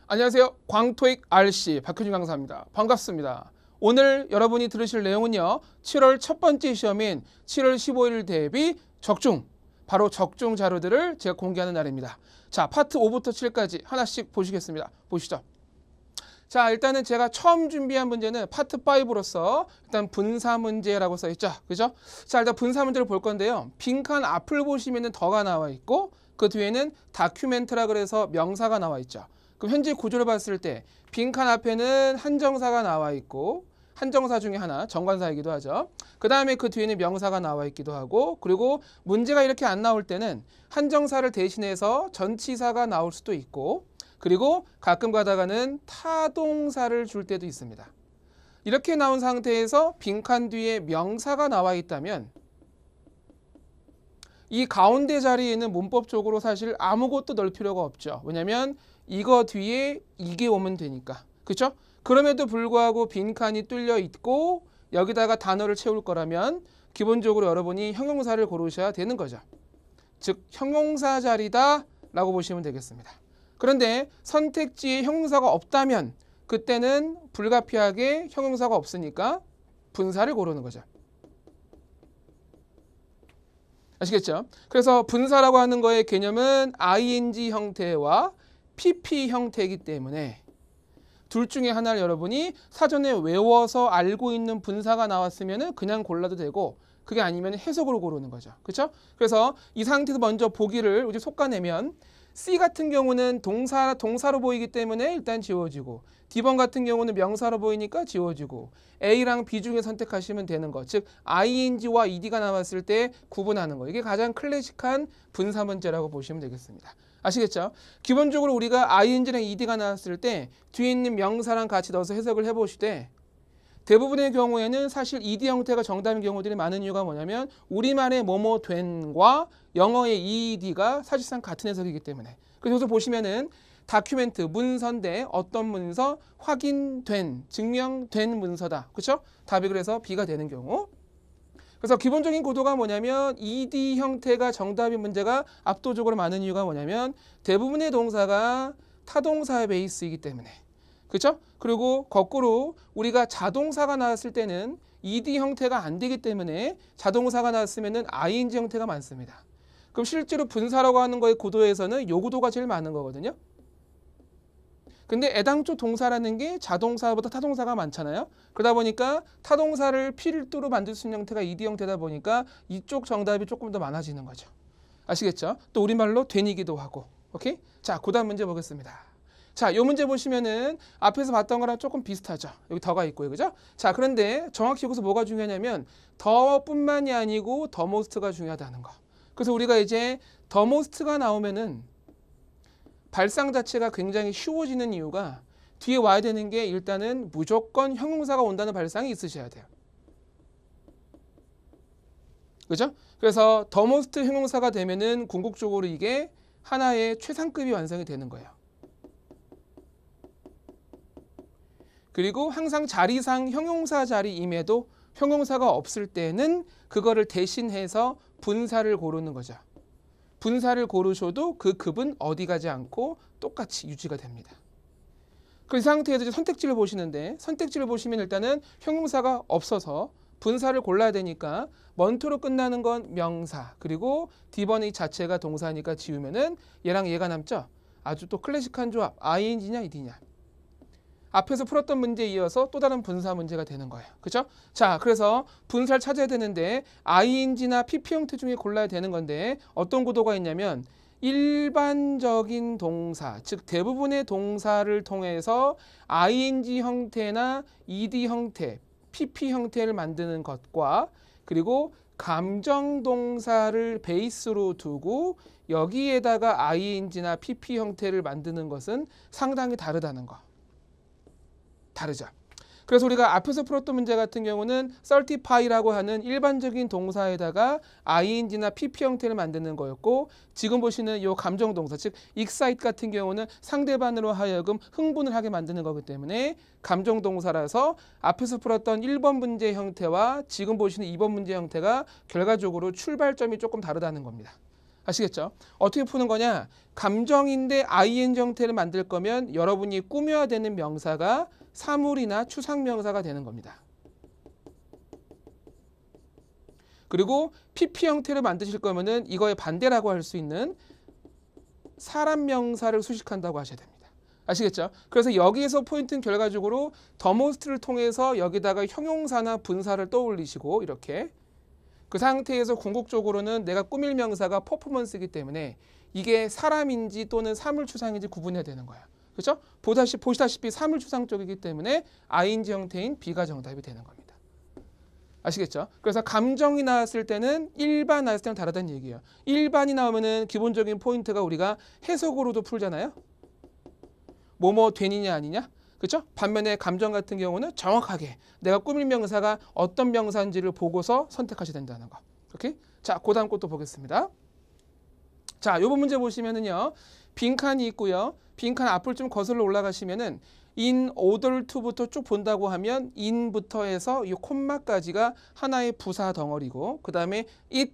안녕하세요. 광토익 RC 박효준 강사입니다. 반갑습니다. 오늘 여러분이 들으실 내용은요. 7월 첫 번째 시험인 7월 15일 대비 적중, 바로 적중 자료들을 제가 공개하는 날입니다. 자, 파트 5부터 7까지 하나씩 보시겠습니다. 보시죠. 자, 일단은 제가 처음 준비한 문제는 파트 5로서 일단 분사 문제라고 써 있죠. 그죠? 자, 일단 분사 문제를 볼 건데요. 빈칸 앞을 보시면은 더가 나와 있고 그 뒤에는 다큐멘트라 그래서 명사가 나와 있죠. 그럼 현재 구조를 봤을 때 빈칸 앞에는 한정사가 나와 있고 한정사 중에 하나 정관사이기도 하죠. 그 다음에 그 뒤에는 명사가 나와 있기도 하고 그리고 문제가 이렇게 안 나올 때는 한정사를 대신해서 전치사가 나올 수도 있고 그리고 가끔 가다가는 타동사를 줄 때도 있습니다. 이렇게 나온 상태에서 빈칸 뒤에 명사가 나와 있다면 이 가운데 자리에는 문법적으로 사실 아무것도 넣을 필요가 없죠. 왜냐하면 이거 뒤에 이게 오면 되니까. 그렇죠? 그럼에도 불구하고 빈칸이 뚫려 있고 여기다가 단어를 채울 거라면 기본적으로 여러분이 형용사를 고르셔야 되는 거죠. 즉 형용사 자리다 라고 보시면 되겠습니다. 그런데 선택지에 형용사가 없다면 그때는 불가피하게 형용사가 없으니까 분사를 고르는 거죠. 아시겠죠? 그래서 분사라고 하는 거의 개념은 ing 형태와 pp 형태이기 때문에 둘 중에 하나를 여러분이 사전에 외워서 알고 있는 분사가 나왔으면 그냥 골라도 되고 그게 아니면 해석으로 고르는 거죠. 그렇죠? 그래서 이 상태에서 먼저 보기를 이제 솎아내면 C 같은 경우는 동사로 보이기 때문에 일단 지워지고 D번 같은 경우는 명사로 보이니까 지워지고 A랑 B 중에 선택하시면 되는 거. 즉 ing와 ed가 나왔을 때 구분하는 거. 이게 가장 클래식한 분사 문제라고 보시면 되겠습니다. 아시겠죠? 기본적으로 우리가 ing랑 ed가 나왔을 때 뒤에 있는 명사랑 같이 넣어서 해석을 해보시되 대부분의 경우에는 사실 ed 형태가 정답인 경우들이 많은 이유가 뭐냐면 우리말의 뭐뭐 된과 영어의 ed가 사실상 같은 해석이기 때문에. 그래서 여기서 보시면은 다큐멘트, 문서인데 어떤 문서? 확인된, 증명된 문서다. 그렇죠? 답이 그래서 B가 되는 경우. 그래서 기본적인 구도가 뭐냐면 ed 형태가 정답인 문제가 압도적으로 많은 이유가 뭐냐면 대부분의 동사가 타동사 베이스이기 때문에. 그렇죠? 그리고 거꾸로 우리가 자동사가 나왔을 때는 ed 형태가 안 되기 때문에 자동사가 나왔으면은 ing 형태가 많습니다. 그럼 실제로 분사라고 하는 거의 구도에서는 요 구도가 제일 많은 거거든요. 근데 애당초 동사라는 게 자동사보다 타동사가 많잖아요. 그러다 보니까 타동사를 필두로 만들 수 있는 형태가 ed 형태다 보니까 이쪽 정답이 조금 더 많아지는 거죠. 아시겠죠? 또 우리말로 된이기도 하고. 오케이? 자, 그 다음 문제 보겠습니다. 자, 이 문제 보시면은 앞에서 봤던 거랑 조금 비슷하죠. 여기 더가 있고요. 그죠? 자, 그런데 정확히 여기서 뭐가 중요하냐면 더뿐만이 아니고 더 모스트가 중요하다는 거. 그래서 우리가 이제 더 모스트가 나오면은 발상 자체가 굉장히 쉬워지는 이유가 뒤에 와야 되는 게 일단은 무조건 형용사가 온다는 발상이 있으셔야 돼요. 그죠? 그래서 더 모스트 형용사가 되면은 궁극적으로 이게 하나의 최상급이 완성이 되는 거예요. 그리고 항상 자리상 형용사 자리임에도 형용사가 없을 때는 그거를 대신해서 분사를 고르는 거죠. 분사를 고르셔도 그 급은 어디 가지 않고 똑같이 유지가 됩니다. 그 상태에서 이제 선택지를 보시는데 선택지를 보시면 일단은 형용사가 없어서 분사를 골라야 되니까 먼토로 끝나는 건 명사 그리고 D번의 자체가 동사니까 지우면은 얘랑 얘가 남죠. 아주 또 클래식한 조합 ing냐 ed냐. 앞에서 풀었던 문제에 이어서 또 다른 분사 문제가 되는 거예요. 그렇죠? 자, 그래서 분사를 찾아야 되는데 ing나 pp 형태 중에 골라야 되는 건데 어떤 구도가 있냐면 일반적인 동사, 즉 대부분의 동사를 통해서 ing 형태나 ed 형태, pp 형태를 만드는 것과 그리고 감정 동사를 베이스로 두고 여기에다가 ing나 pp 형태를 만드는 것은 상당히 다르다는 거. 다르죠. 그래서 우리가 앞에서 풀었던 문제 같은 경우는 certify라고 하는 일반적인 동사에다가 ing나 pp 형태를 만드는 거였고 지금 보시는 이 감정 동사 즉 excite 같은 경우는 상대방으로 하여금 흥분을 하게 만드는 거기 때문에 감정 동사라서 앞에서 풀었던 1번 문제 형태와 지금 보시는 2번 문제 형태가 결과적으로 출발점이 조금 다르다는 겁니다. 아시겠죠? 어떻게 푸는 거냐? 감정인데 ing 형태를 만들 거면 여러분이 꾸며야 되는 명사가 사물이나 추상명사가 되는 겁니다. 그리고 pp 형태를 만드실 거면은 이거의 반대라고 할 수 있는 사람 명사를 수식한다고 하셔야 됩니다. 아시겠죠? 그래서 여기에서 포인트는 결과적으로 the most를 통해서 여기다가 형용사나 분사를 떠올리시고 이렇게 그 상태에서 궁극적으로는 내가 꾸밀 명사가 퍼포먼스이기 때문에 이게 사람인지 또는 사물추상인지 구분해야 되는 거예요. 그렇죠? 보시다시피 사물추상 쪽이기 때문에 ing 형태인 B가 정답이 되는 겁니다. 아시겠죠? 그래서 감정이 나왔을 때는 일반 나왔을 때는 다르다는 얘기예요. 일반이 나오면은 기본적인 포인트가 우리가 해석으로도 풀잖아요. 뭐뭐 되느냐 아니냐? 그렇죠? 반면에 감정 같은 경우는 정확하게 내가 꾸밀 명사가 어떤 명사인지를 보고서 선택하셔야 된다는 거. 오케이? 자, 그 다음 것도 보겠습니다. 자, 요번 문제 보시면은요. 빈칸이 있고요. 빈칸 앞을 좀 거슬러 올라가시면은 in order to부터 쭉 본다고 하면 in부터 해서 이 콤마까지가 하나의 부사 덩어리고 그 다음에 it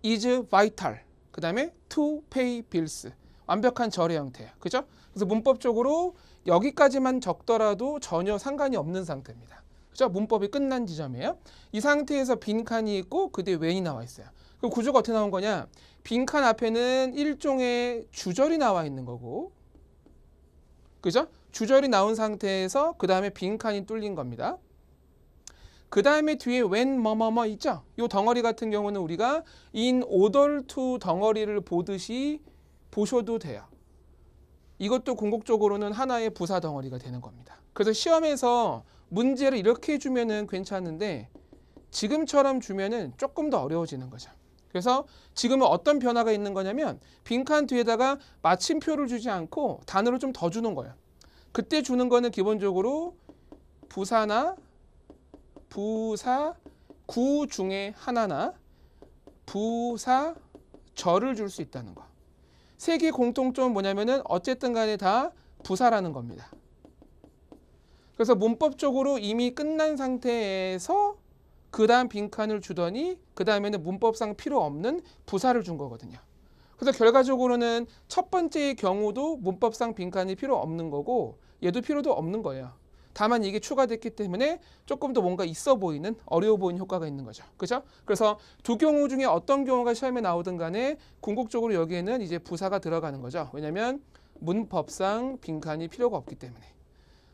is vital 그 다음에 to pay bills 완벽한 절의 형태예요. 그죠? 그래서 문법적으로 여기까지만 적더라도 전혀 상관이 없는 상태입니다. 그죠? 문법이 끝난 지점이에요. 이 상태에서 빈칸이 있고 그 뒤에 when이 나와 있어요. 그럼 구조가 어떻게 나온 거냐? 빈칸 앞에는 일종의 주절이 나와 있는 거고 그죠? 주절이 나온 상태에서 그 다음에 빈칸이 뚫린 겁니다. 그 다음에 뒤에 when 뭐뭐뭐 있죠? 이 덩어리 같은 경우는 우리가 in order to 덩어리를 보듯이 보셔도 돼요. 이것도 궁극적으로는 하나의 부사 덩어리가 되는 겁니다. 그래서 시험에서 문제를 이렇게 주면은 괜찮은데 지금처럼 주면은 조금 더 어려워지는 거죠. 그래서 지금은 어떤 변화가 있는 거냐면 빈칸 뒤에다가 마침표를 주지 않고 단어를 좀 더 주는 거예요. 그때 주는 거는 기본적으로 부사나 부사구 중에 하나나 부사절을 줄 수 있다는 거. 세 개 공통점은 뭐냐면은 어쨌든 간에 다 부사라는 겁니다. 그래서 문법적으로 이미 끝난 상태에서 그 다음 빈칸을 주더니 그 다음에는 문법상 필요 없는 부사를 준 거거든요. 그래서 결과적으로는 첫 번째의 경우도 문법상 빈칸이 필요 없는 거고 얘도 필요도 없는 거예요. 다만 이게 추가됐기 때문에 조금 더 뭔가 있어 보이는 어려워 보이는 효과가 있는 거죠. 그죠? 그래서 두 경우 중에 어떤 경우가 시험에 나오든 간에 궁극적으로 여기에는 이제 부사가 들어가는 거죠. 왜냐하면 문법상 빈칸이 필요가 없기 때문에.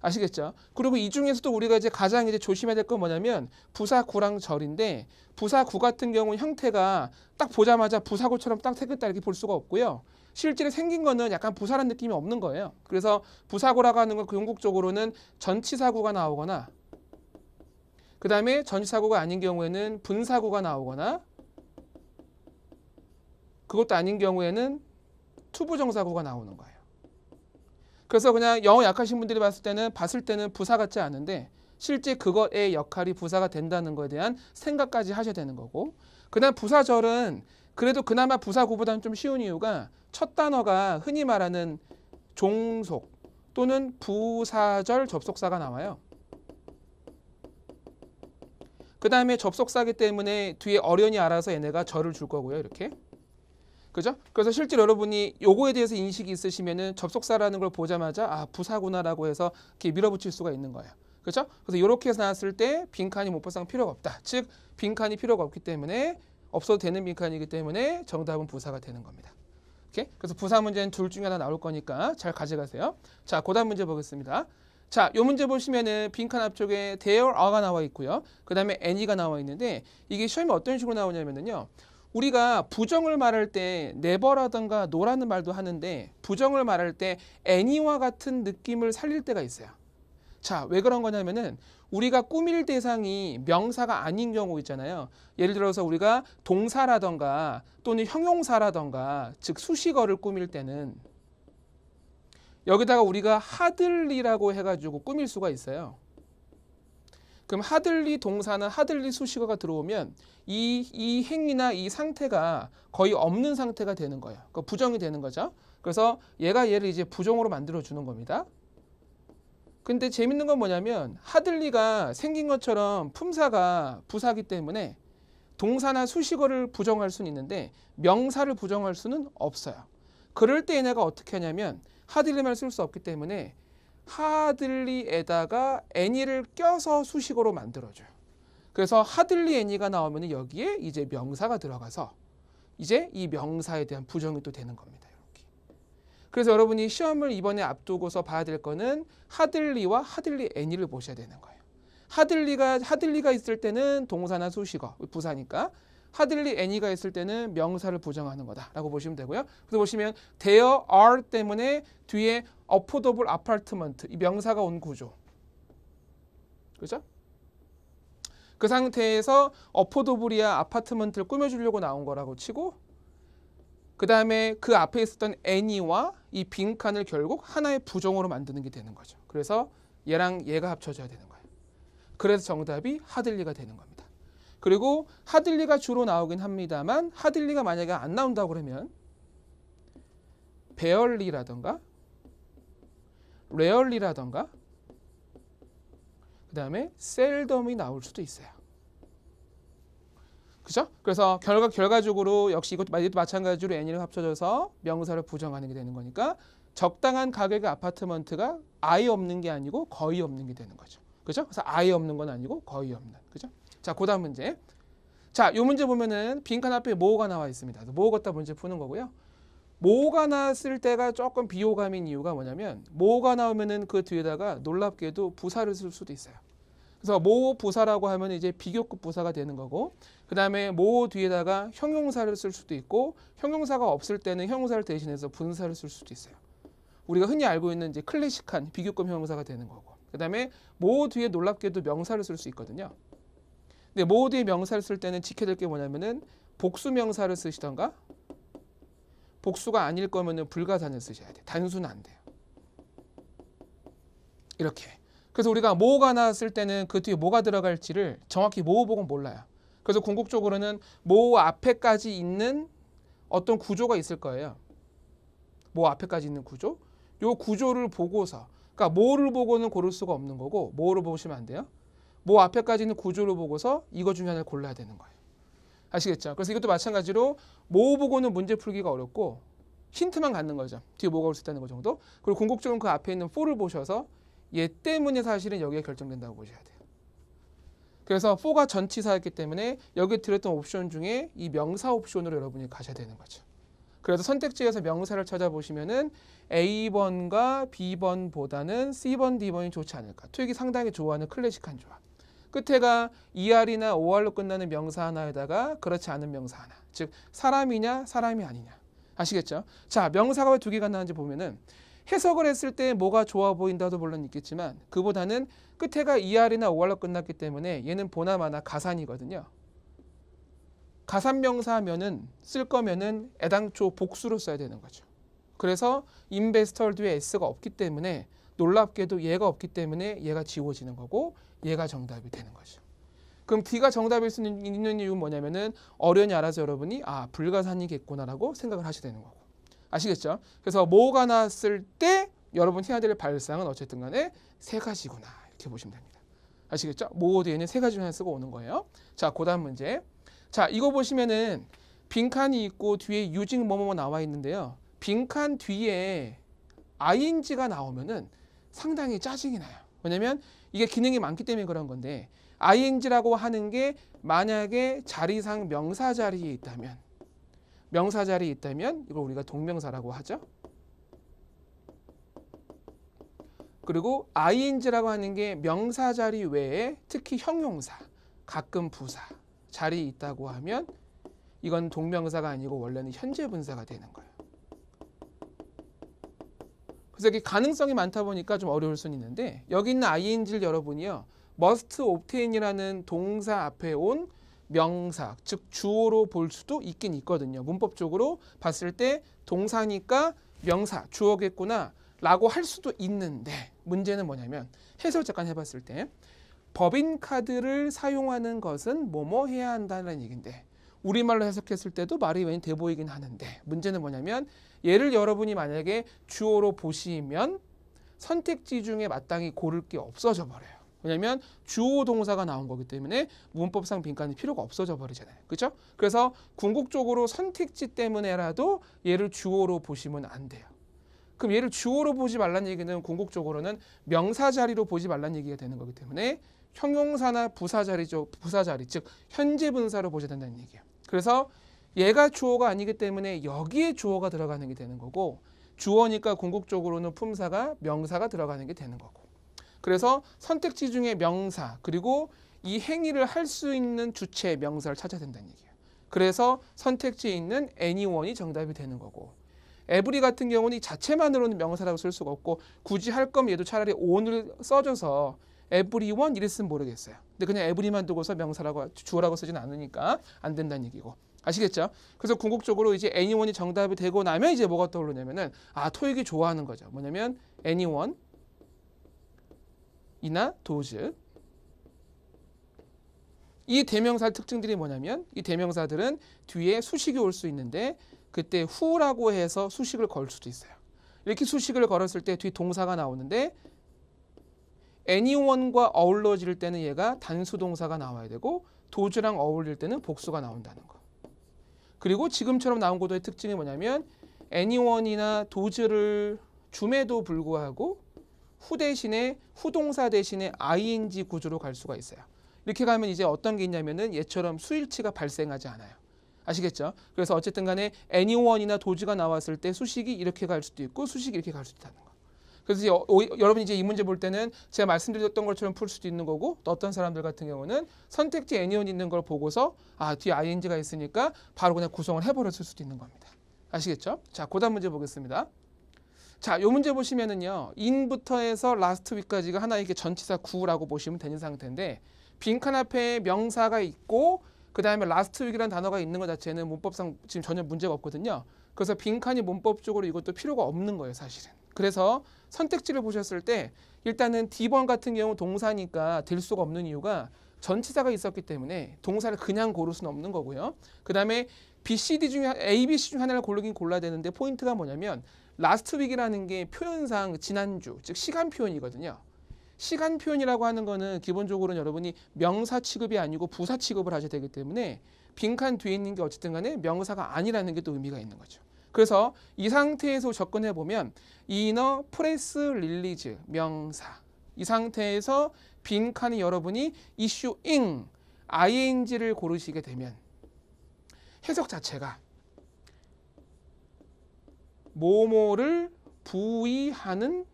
아시겠죠? 그리고 이 중에서도 우리가 이제 가장 이제 조심해야 될 건 뭐냐면 부사구랑 절인데 부사구 같은 경우는 형태가 딱 보자마자 부사구처럼 딱 생겼다 이렇게 볼 수가 없고요. 실제로 생긴 거는 약간 부사란 느낌이 없는 거예요. 그래서 부사구라고 하는 건 궁극적으로는 전치사구가 나오거나 그 다음에 전치사구가 아닌 경우에는 분사구가 나오거나 그것도 아닌 경우에는 투부정사구가 나오는 거예요. 그래서 그냥 영어 약하신 분들이 봤을 때는 부사 같지 않은데 실제 그거의 역할이 부사가 된다는 거에 대한 생각까지 하셔야 되는 거고 그 다음 부사절은 그래도 그나마 부사구보다는 좀 쉬운 이유가 첫 단어가 흔히 말하는 종속 또는 부사절 접속사가 나와요. 그 다음에 접속사기 때문에 뒤에 어련히 알아서 얘네가 절을 줄 거고요. 이렇게. 그죠? 그래서 실제로 여러분이 요거에 대해서 인식이 있으시면은 접속사라는 걸 보자마자 아 부사구나라고 해서 이렇게 밀어붙일 수가 있는 거예요. 그렇죠? 그래서 이렇게 해서 나왔을 때 빈칸이 문법상 필요가 없다. 즉 빈칸이 필요가 없기 때문에 없어도 되는 빈칸이기 때문에 정답은 부사가 되는 겁니다. 오케이? 그래서 부사 문제는 둘 중에 하나 나올 거니까 잘 가져가세요. 자, 그다음 문제 보겠습니다. 자, 요 문제 보시면은 빈칸 앞쪽에 there are가 나와 있고요. 그 다음에 any가 나와 있는데 이게 시험에 어떤 식으로 나오냐면요. 우리가 부정을 말할 때 never라든가 no라는 말도 하는데 부정을 말할 때 any와 같은 느낌을 살릴 때가 있어요. 자, 왜 그런 거냐면은 우리가 꾸밀 대상이 명사가 아닌 경우 있잖아요. 예를 들어서 우리가 동사라던가 또는 형용사라던가 즉 수식어를 꾸밀 때는 여기다가 우리가 하들리라고 해가지고 꾸밀 수가 있어요. 그럼 하들리 동사나 하들리 수식어가 들어오면 이 행위나 이 상태가 거의 없는 상태가 되는 거예요. 그러니까 부정이 되는 거죠. 그래서 얘를 이제 부정으로 만들어 주는 겁니다. 근데 재밌는 건 뭐냐면 하들리가 생긴 것처럼 품사가 부사기 때문에 동사나 수식어를 부정할 수는 있는데 명사를 부정할 수는 없어요. 그럴 때 얘네가 어떻게 하냐면 하들리만 쓸 수 없기 때문에 하들리에다가 any를 껴서 수식어로 만들어줘요. 그래서 하들리 any가 나오면 여기에 이제 명사가 들어가서 이제 이 명사에 대한 부정이 또 되는 겁니다. 이렇게. 그래서 여러분이 시험을 이번에 앞두고서 봐야 될 거는 하들리와 하들리 any를 보셔야 되는 거예요. 하들리가 있을 때는 동사나 수식어, 부사니까. 하들리 any가 있을 때는 명사를 부정하는 거다라고 보시면 되고요. 그래서 보시면 there are 때문에 뒤에 affordable apartment 이 명사가 온 구조. 그렇죠? 그 상태에서 affordable이야 아파트먼트를 꾸며주려고 나온 거라고 치고 그 다음에 그 앞에 있었던 any와 이 빈칸을 결국 하나의 부정어로 만드는 게 되는 거죠. 그래서 얘랑 얘가 합쳐져야 되는 거예요. 그래서 정답이 하들리가 되는 겁니다. 그리고 하들리가 주로 나오긴 합니다만 하들리가 만약에 안 나온다고 그러면 barely라던가 rarely라던가 그 다음에 seldom이 나올 수도 있어요. 그죠? 그래서 결과적으로 역시 이것도 마찬가지로 any를 합쳐져서 명사를 부정하는 게 되는 거니까 적당한 가격의 아파트먼트가 아예 없는 게 아니고 거의 없는 게 되는 거죠. 그죠? 그래서 아예 없는 건 아니고 거의 없는. 그죠? 자, 그다음 문제. 자, 이 문제 보면은 빈칸 앞에 뭐가 나와 있습니다. 뭐 갖다 문제 푸는 거고요. 뭐가 나왔을 때가 조금 비호감인 이유가 뭐냐면 뭐가 나오면은 그 뒤에다가 놀랍게도 부사를 쓸 수도 있어요. 그래서 뭐 부사라고 하면 이제 비교급 부사가 되는 거고 그 다음에 뭐 뒤에다가 형용사를 쓸 수도 있고 형용사가 없을 때는 형용사를 대신해서 분사를 쓸 수도 있어요. 우리가 흔히 알고 있는 이제 클래식한 비교급 형용사가 되는 거고 그 다음에 뭐 뒤에 놀랍게도 명사를 쓸 수 있거든요. 근데 뭐 뒤에 명사를 쓸 때는 지켜야 될 게 뭐냐면은 복수 명사를 쓰시던가 복수가 아닐 거면은 불가산을 쓰셔야 돼요. 단수는 안 돼요. 이렇게. 그래서 우리가 뭐가 나왔을 때는 그 뒤에 뭐가 들어갈지를 정확히 뭐 보고 몰라요. 그래서 궁극적으로는 뭐 앞에까지 있는 어떤 구조가 있을 거예요. 뭐 앞에까지 있는 구조. 요 구조를 보고서 그러니까 뭐를 보고는 고를 수가 없는 거고 뭐를 보시면 안 돼요. 뭐 앞에까지 있는 구조를 보고서 이거 중에 하나를 골라야 되는 거예요. 아시겠죠? 그래서 이것도 마찬가지로 뭐 보고는 문제 풀기가 어렵고 힌트만 갖는 거죠. 뒤에 뭐가 올 수 있다는 거 정도. 그리고 궁극적으로 그 앞에 있는 for를 보셔서 얘 때문에 사실은 여기에 결정된다고 보셔야 돼요. 그래서 for가 전치사였기 때문에 여기 들었던 옵션 중에 이 명사 옵션으로 여러분이 가셔야 되는 거죠. 그래서 선택지에서 명사를 찾아보시면은 A번과 B번보다는 C번, D번이 좋지 않을까. 토익이 상당히 좋아하는 클래식한 조합. 끝에가 ER이나 OR로 끝나는 명사 하나에다가 그렇지 않은 명사 하나. 즉 사람이냐 사람이 아니냐. 아시겠죠? 자, 명사가 왜 두 개가 나는지 보면은 해석을 했을 때 뭐가 좋아 보인다도 물론 있겠지만 그보다는 끝에가 ER이나 OR로 끝났기 때문에 얘는 보나마나 가산이거든요. 가산명사면은 쓸 거면은 애당초 복수로 써야 되는 거죠. 그래서 인베스터 뒤에 S가 없기 때문에 놀랍게도 얘가 없기 때문에 얘가 지워지는 거고 얘가 정답이 되는 거죠. 그럼 D가 정답일 수 있는 이유는 뭐냐면은 어련히 알아서 여러분이 아 불가산이겠구나라고 생각을 하셔야 되는 거고 아시겠죠? 그래서 뭐가 나왔을 때 여러분 해야 될 발상은 어쨌든 간에 세 가지구나 이렇게 보시면 됩니다. 아시겠죠? 뭐 뒤에는 세 가지 하나 쓰고 오는 거예요. 자, 그다음 문제. 자, 이거 보시면은 빈칸이 있고 뒤에 using 뭐뭐 나와 있는데요. 빈칸 뒤에 ing가 나오면은 상당히 짜증이 나요. 왜냐면 이게 기능이 많기 때문에 그런 건데 ing라고 하는 게 만약에 자리상 명사 자리에 있다면 이걸 우리가 동명사라고 하죠. 그리고 ing라고 하는 게 명사 자리 외에 특히 형용사, 가끔 부사 자리에 있다고 하면 이건 동명사가 아니고 원래는 현재 분사가 되는 거예요. 그래서 이게 가능성이 많다 보니까 좀 어려울 수는 있는데 여기 있는 ing를 여러분이요. must obtain이라는 동사 앞에 온 명사, 즉 주어로 볼 수도 있긴 있거든요. 문법적으로 봤을 때 동사니까 명사, 주어겠구나 라고 할 수도 있는데 문제는 뭐냐면 해설 잠깐 해봤을 때 법인카드를 사용하는 것은 뭐뭐 해야 한다는 얘기인데 우리말로 해석했을 때도 말이 왠지 돼 보이긴 하는데 문제는 뭐냐면 얘를 여러분이 만약에 주어로 보시면 선택지 중에 마땅히 고를 게 없어져 버려요. 왜냐하면 주어 동사가 나온 거기 때문에 문법상 빈칸이 필요가 없어져 버리잖아요. 그렇죠? 그래서 궁극적으로 선택지 때문에라도 얘를 주어로 보시면 안 돼요. 그럼 얘를 주어로 보지 말란 얘기는 궁극적으로는 명사 자리로 보지 말란 얘기가 되는 거기 때문에 형용사나 부사 자리죠. 부사 자리, 즉 현재 분사로 보셔야 된다는 얘기예요. 그래서 얘가 주어가 아니기 때문에 여기에 주어가 들어가는 게 되는 거고, 주어니까 궁극적으로는 품사가 명사가 들어가는 게 되는 거고. 그래서 선택지 중에 명사 그리고 이 행위를 할 수 있는 주체 명사를 찾아야 된다는 얘기예요. 그래서 선택지에 있는 anyone이 정답이 되는 거고, every 같은 경우는 이 자체만으로는 명사라고 쓸 수가 없고, 굳이 할 거면 얘도 차라리 one을 써줘서 everyone 이랬으면 모르겠어요. 근데 그냥 every만 두고서 명사라고 주어라고 쓰진 않으니까 안 된다는 얘기고. 아시겠죠? 그래서 궁극적으로 이제 anyone이 정답이 되고 나면 이제 뭐가 떠오르냐면은 토익이 좋아하는 거죠. 뭐냐면 anyone 이나 those. 이 대명사 특징들이 뭐냐면 이 대명사들은 뒤에 수식이 올 수 있는데 그때 who라고 해서 수식을 걸 수도 있어요. 이렇게 수식을 걸었을 때 뒤 동사가 나오는데 anyone과 어울러질 때는 얘가 단수 동사가 나와야 되고 those랑 어울릴 때는 복수가 나온다는 거. 그리고 지금처럼 나온 구도의 특징이 뭐냐면 anyone이나 those를 줌에도 불구하고 후 대신에 후동사 대신에 ing 구조로 갈 수가 있어요. 이렇게 가면 이제 어떤 게 있냐면은 얘처럼 수일치가 발생하지 않아요. 아시겠죠? 그래서 어쨌든 간에 anyone이나 those가 나왔을 때 수식이 이렇게 갈 수도 있고 수식이 이렇게 갈 수도 있다는 거. 그래서 여러분이 이제 이 문제 볼 때는 제가 말씀드렸던 것처럼 풀 수도 있는 거고, 또 어떤 사람들 같은 경우는 선택지 anyone 있는 걸 보고서 뒤에 ing가 있으니까 바로 그냥 구성을 해버렸을 수도 있는 겁니다. 아시겠죠? 자, 그다음 문제 보겠습니다. 자, 요 문제 보시면은요, in부터 해서 last week까지가 하나의 이게 전치사 구라고 보시면 되는 상태인데, 빈칸 앞에 명사가 있고 그 다음에 last week이라는 단어가 있는 것 자체는 문법상 지금 전혀 문제가 없거든요. 그래서 빈칸이 문법적으로 이것도 필요가 없는 거예요, 사실은. 그래서 선택지를 보셨을 때 일단은 D번 같은 경우 동사니까 될 수가 없는 이유가 전치사가 있었기 때문에 동사를 그냥 고를 수는 없는 거고요. 그 다음에 B, C, D 중에 A, B, C 중 하나를 고르긴 골라야 되는데 포인트가 뭐냐면 last week이라는 게 표현상 지난주, 즉 시간 표현이거든요. 시간 표현이라고 하는 거는 기본적으로는 여러분이 명사 취급이 아니고 부사 취급을 하셔야 되기 때문에 빈칸 뒤에 있는 게 어쨌든 간에 명사가 아니라는 게 또 의미가 있는 거죠. 그래서 이 상태에서 접근해 보면 inner press release 명사, 이 상태에서 빈칸이 여러분이 issuing ing를 고르시게 되면 해석 자체가 뭐뭐를 부의하는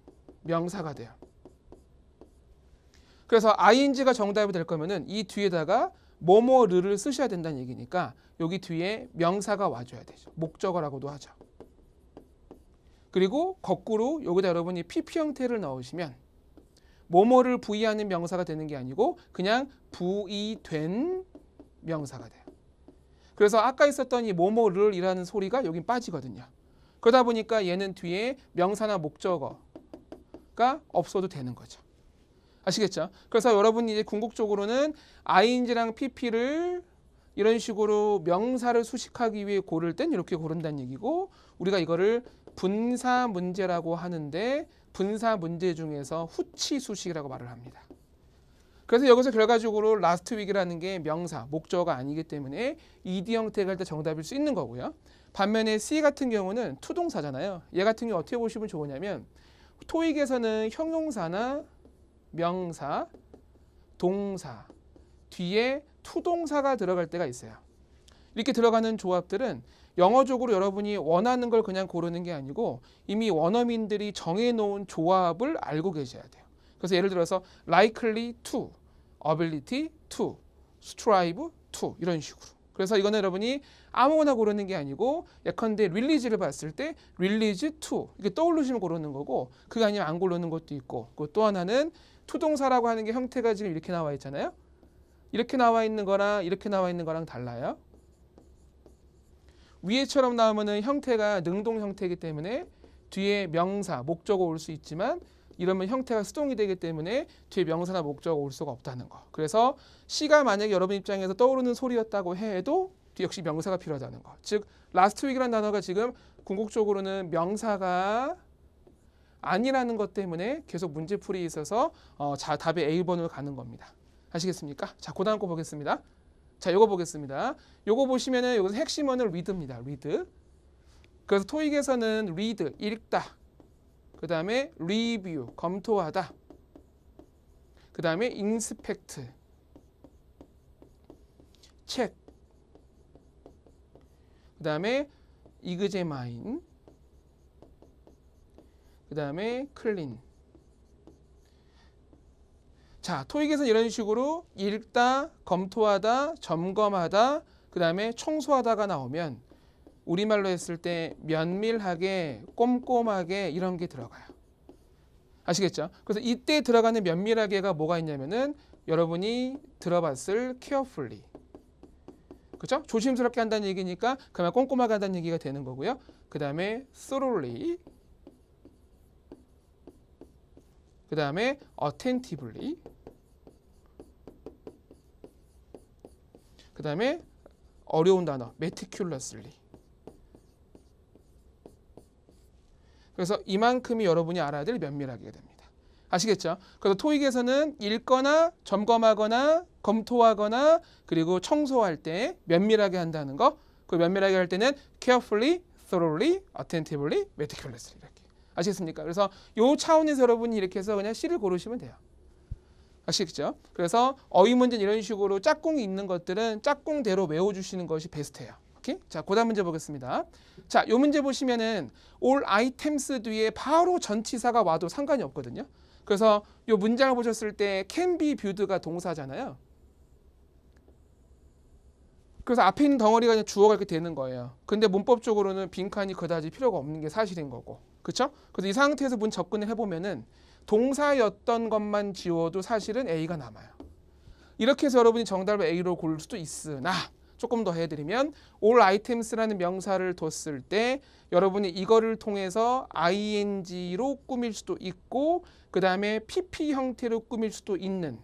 명사가 돼요. 그래서 ing가 정답이 될 거면은 이 뒤에다가 뭐뭐를 쓰셔야 된다는 얘기니까 여기 뒤에 명사가 와줘야 되죠. 목적어라고도 하죠. 그리고 거꾸로 여기다 여러분이 pp 형태를 넣으시면 뭐뭐를 부의하는 명사가 되는 게 아니고 그냥 부의된 명사가 돼요. 그래서 아까 있었던 이 뭐뭐를 이라는 소리가 여긴 빠지거든요. 그러다 보니까 얘는 뒤에 명사나 목적어가 없어도 되는 거죠. 아시겠죠? 그래서 여러분이 이제 궁극적으로는 ing랑 pp를 이런 식으로 명사를 수식하기 위해 고를 땐 이렇게 고른다는 얘기고, 우리가 이거를 분사 문제라고 하는데 분사 문제 중에서 후치 수식이라고 말을 합니다. 그래서 여기서 결과적으로 last week이라는 게 명사, 목적어가 아니기 때문에 ed 형태가 일단 정답일 수 있는 거고요. 반면에 C 같은 경우는 투동사잖아요. 얘 같은 경우 어떻게 보시면 좋으냐면 토익에서는 형용사나 명사, 동사 뒤에 투동사가 들어갈 때가 있어요. 이렇게 들어가는 조합들은 영어적으로 여러분이 원하는 걸 그냥 고르는 게 아니고 이미 원어민들이 정해놓은 조합을 알고 계셔야 돼요. 그래서 예를 들어서 likely to, ability to, strive to 이런 식으로. 그래서 이거는 여러분이 아무거나 고르는 게 아니고 예컨대 release를 봤을 때 release to 이게 떠오르시면 고르는 거고, 그게 아니면 안 고르는 것도 있고, 또 하나는 투동사라고 하는 게 형태가 지금 이렇게 나와 있잖아요. 이렇게 나와 있는 거랑 이렇게 나와 있는 거랑 달라요. 위에처럼 나오면은 형태가 능동 형태이기 때문에 뒤에 명사, 목적어 올 수 있지만 이러면 형태가 수동이 되기 때문에 뒤에 명사나 목적어 올 수가 없다는 거. 그래서 C가 만약에 여러분 입장에서 떠오르는 소리였다고 해도 뒤 역시 명사가 필요하다는 거. 즉 last week이라는 단어가 지금 궁극적으로는 명사가 아니라는 것 때문에 계속 문제풀이에 있어서 답의 A번으로 가는 겁니다. 아시겠습니까? 자, 그 다음 거 보겠습니다. 자, 요거 보겠습니다. 요거 보시면은 여기서 핵심어는 read입니다. read. 그래서 토익에서는 read, 읽다. 그 다음에 review, 검토하다. 그 다음에 inspect, check. 그 다음에 examine. 그 다음에 clean. 자, 토익에서는 이런 식으로 읽다, 검토하다, 점검하다, 그 다음에 청소하다가 나오면 우리말로 했을 때 면밀하게, 꼼꼼하게 이런 게 들어가요. 아시겠죠? 그래서 이때 들어가는 면밀하게가 뭐가 있냐면은 여러분이 들어봤을 carefully. 그렇죠? 조심스럽게 한다는 얘기니까 그만 꼼꼼하게 한다는 얘기가 되는 거고요. 그 다음에 thoroughly. 그 다음에 attentively. 그 다음에 어려운 단어 meticulously. 그래서 이만큼이 여러분이 알아야 될 면밀하게 됩니다. 아시겠죠? 그래서 토익에서는 읽거나 점검하거나 검토하거나 그리고 청소할 때 면밀하게 한다는 거. 그 면밀하게 할 때는 carefully, thoroughly, attentively, meticulously 이렇게. 아시겠습니까? 그래서 이 차원에서 여러분이 이렇게 해서 그냥 C를 고르시면 돼요. 아시겠죠? 그래서 어휘 문제는 이런 식으로 짝꿍이 있는 것들은 짝꿍대로 외워주시는 것이 베스트예요. 오케이? 자, 그다음 문제 보겠습니다. 자, 요 문제 보시면은 all items 뒤에 바로 전치사가 와도 상관이 없거든요. 그래서 요 문장을 보셨을 때 can be viewed가 동사잖아요. 그래서 앞에 있는 덩어리가 그냥 주어가 이렇게 되는 거예요. 근데 문법적으로는 빈칸이 그다지 필요가 없는 게 사실인 거고. 그렇죠? 그래서 이 상태에서 문 접근을 해보면은 동사였던 것만 지워도 사실은 A가 남아요. 이렇게 해서 여러분이 정답을 A로 고를 수도 있으나 조금 더 해드리면 all items라는 명사를 뒀을 때 여러분이 이거를 통해서 ing로 꾸밀 수도 있고 그 다음에 pp 형태로 꾸밀 수도 있는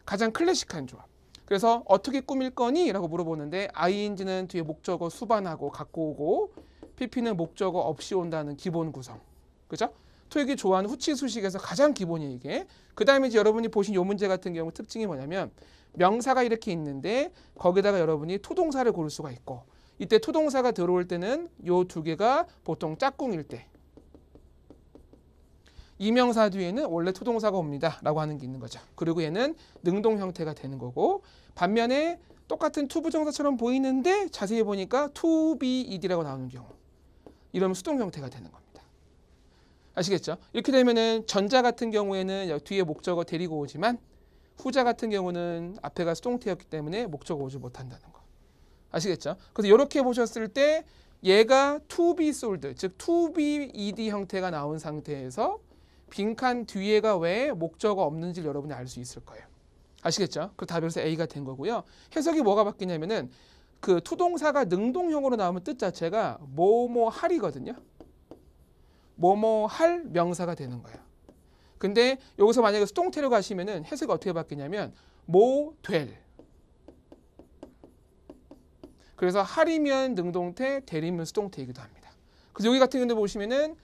가장 클래식한 조합. 그래서 어떻게 꾸밀 거니? 라고 물어보는데 ing는 뒤에 목적어 수반하고 갖고 오고 pp는 목적어 없이 온다는 기본 구성. 그죠? 토익이 좋아하는 후치수식에서 가장 기본이 이게. 그 다음에 이제 여러분이 보신 요 문제 같은 경우 특징이 뭐냐면 명사가 이렇게 있는데 거기다가 여러분이 투동사를 고를 수가 있고 이때 투동사가 들어올 때는 요 두 개가 보통 짝꿍일 때 이 명사 뒤에는 원래 투동사가 옵니다 라고 하는 게 있는 거죠. 그리고 얘는 능동 형태가 되는 거고 반면에 똑같은 투부정사처럼 보이는데 자세히 보니까 to be ed라고 나오는 경우 이러면 수동 형태가 되는 겁니다. 아시겠죠? 이렇게 되면은 전자 같은 경우에는 뒤에 목적어 데리고 오지만 후자 같은 경우는 앞에가 수동태였기 때문에 목적어 오지 못한다는 거. 아시겠죠? 그래서 이렇게 보셨을 때 얘가 to be sold, 즉 to be ed 형태가 나온 상태에서 빈칸 뒤에가 왜 목적어 없는지 여러분이 알 수 있을 거예요. 아시겠죠? 그 답에서 A가 된 거고요. 해석이 뭐가 바뀌냐면은 그 투동사가 능동형으로 나오면 뜻 자체가 뭐뭐 할이거든요. 뭐뭐 할 명사가 되는 거예요. 근데 여기서 만약에 수동태로 가시면은 해석이 어떻게 바뀌냐면 뭐 될. 그래서 할이면 능동태, 될이면 수동태이기도 합니다. 그래서 여기 같은 경우도 보시면은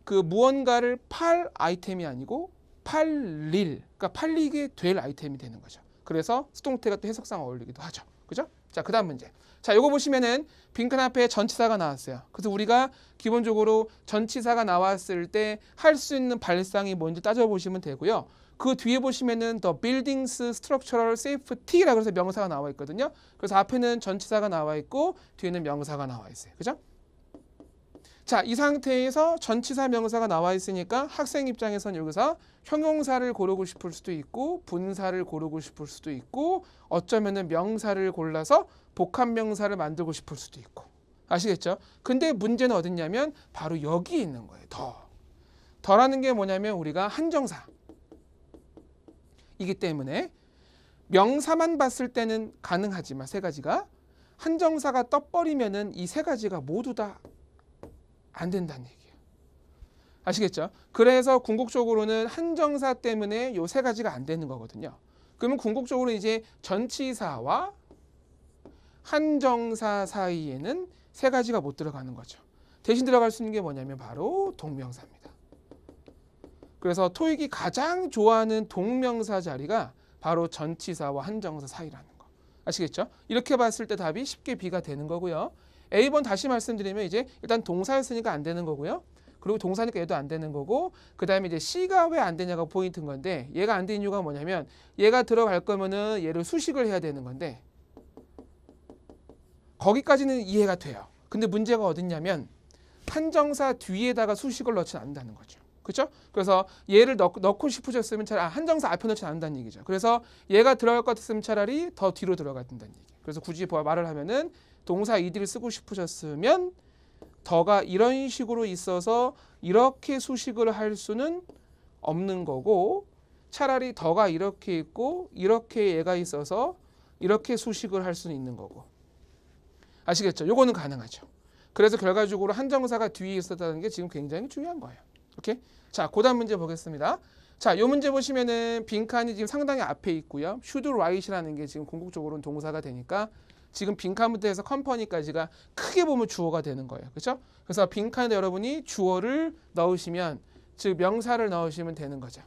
그 무언가를 팔 아이템이 아니고 팔릴, 그러니까 팔리게 될 아이템이 되는 거죠. 그래서 수동태가 또 해석상 어울리기도 하죠. 그죠? 자, 그다음 문제. 자, 요거 보시면은 빈칸 앞에 전치사가 나왔어요. 그래서 우리가 기본적으로 전치사가 나왔을 때 할 수 있는 발상이 뭔지 따져보시면 되고요. 그 뒤에 보시면은 the buildings structural safety라고 해서 명사가 나와 있거든요. 그래서 앞에는 전치사가 나와 있고 뒤에는 명사가 나와 있어요. 그죠? 자, 이 상태에서 전치사 명사가 나와 있으니까 학생 입장에서는 여기서 형용사를 고르고 싶을 수도 있고 분사를 고르고 싶을 수도 있고 어쩌면은 명사를 골라서 복합명사를 만들고 싶을 수도 있고. 아시겠죠? 근데 문제는 어딨냐면 바로 여기 있는 거예요. 더라는 게 뭐냐면 우리가 한정사 이기 때문에 명사만 봤을 때는 가능하지만 세 가지가 한정사가 떠버리면은 이 세 가지가 모두 다 안 된다는 얘기예요. 아시겠죠? 그래서 궁극적으로는 한정사 때문에 요 세 가지가 안 되는 거거든요. 그러면 궁극적으로 이제 전치사와 한정사 사이에는 세 가지가 못 들어가는 거죠. 대신 들어갈 수 있는 게 뭐냐면 바로 동명사입니다. 그래서 토익이 가장 좋아하는 동명사 자리가 바로 전치사와 한정사 사이라는 거. 아시겠죠? 이렇게 봤을 때 답이 쉽게 B가 되는 거고요. A번 다시 말씀드리면 이제 일단 동사였으니까 안 되는 거고요. 그리고 동사니까 얘도 안 되는 거고, 그 다음에 이제 C가 왜 안 되냐가 포인트인 건데, 얘가 안 되는 이유가 뭐냐면 얘가 들어갈 거면은 얘를 수식을 해야 되는 건데 거기까지는 이해가 돼요. 근데 문제가 어딨냐면 한정사 뒤에다가 수식을 넣지 않는다는 거죠. 그렇죠? 그래서 얘를 넣고 싶으셨으면 차라리 한정사 앞에 넣지 않는다는 얘기죠. 그래서 얘가 들어갈 것 같았으면 차라리 더 뒤로 들어가야 된다는 얘기. 그래서 굳이 말을 하면은 동사 이들을 쓰고 싶으셨으면 더가 이런 식으로 있어서 이렇게 수식을 할 수는 없는 거고, 차라리 더가 이렇게 있고 이렇게 얘가 있어서 이렇게 수식을 할 수는 있는 거고. 아시겠죠? 요거는 가능하죠. 그래서 결과적으로 한정사가 뒤에 있었다는 게 지금 굉장히 중요한 거예요. 오케이? 자, 고단 문제 보겠습니다. 자, 요 문제 보시면은 빈칸이 지금 상당히 앞에 있고요. should write이라는 게 지금 궁극적으로는 동사가 되니까 지금 빈칸부터해서 컴퍼니까지가 크게 보면 주어가 되는 거예요. 그렇죠? 그래서 빈칸에 여러분이 주어를 넣으시면, 즉 명사를 넣으시면 되는 거죠.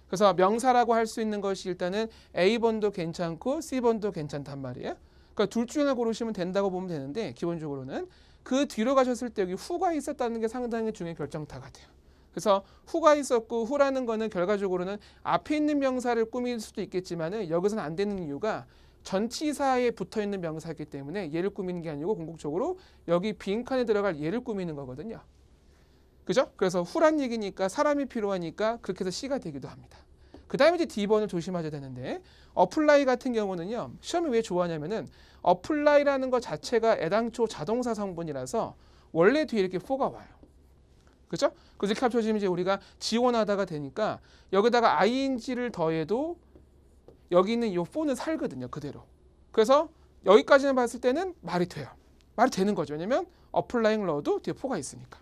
그래서 명사라고 할 수 있는 것이 일단은 A번도 괜찮고 C번도 괜찮단 말이에요. 그러니까 둘 중에 하나 고르시면 된다고 보면 되는데, 기본적으로는 그 뒤로 가셨을 때 여기 후가 있었다는 게 상당히 중요한 결정타가 돼요. 그래서 후가 있었고, 후라는 거는 결과적으로는 앞에 있는 명사를 꾸밀 수도 있겠지만은 여기서는 안 되는 이유가 전치사에 붙어있는 명사이기 때문에 얘를 꾸미는 게 아니고 궁극적으로 여기 빈칸에 들어갈 얘를 꾸미는 거거든요. 그죠? 그래서 후란 얘기니까 사람이 필요하니까 그렇게 해서 C가 되기도 합니다. 그 다음에 이제 D번을 조심하셔야 되는데, 어플라이 같은 경우는요, 시험이 왜 좋아하냐면은 어플라이라는 것 자체가 애당초 자동사 성분이라서 원래 뒤에 이렇게 for가 와요. 그렇죠? 그래서 이렇게 합쳐지면 이제 우리가 지원하다가 되니까 여기다가 ing를 더해도 여기 있는 이 for는 살거든요, 그대로. 그래서 여기까지는 봤을 때는 말이 돼요. 말이 되는 거죠. 왜냐면 applying 넣어도 뒤에 for가 있으니까.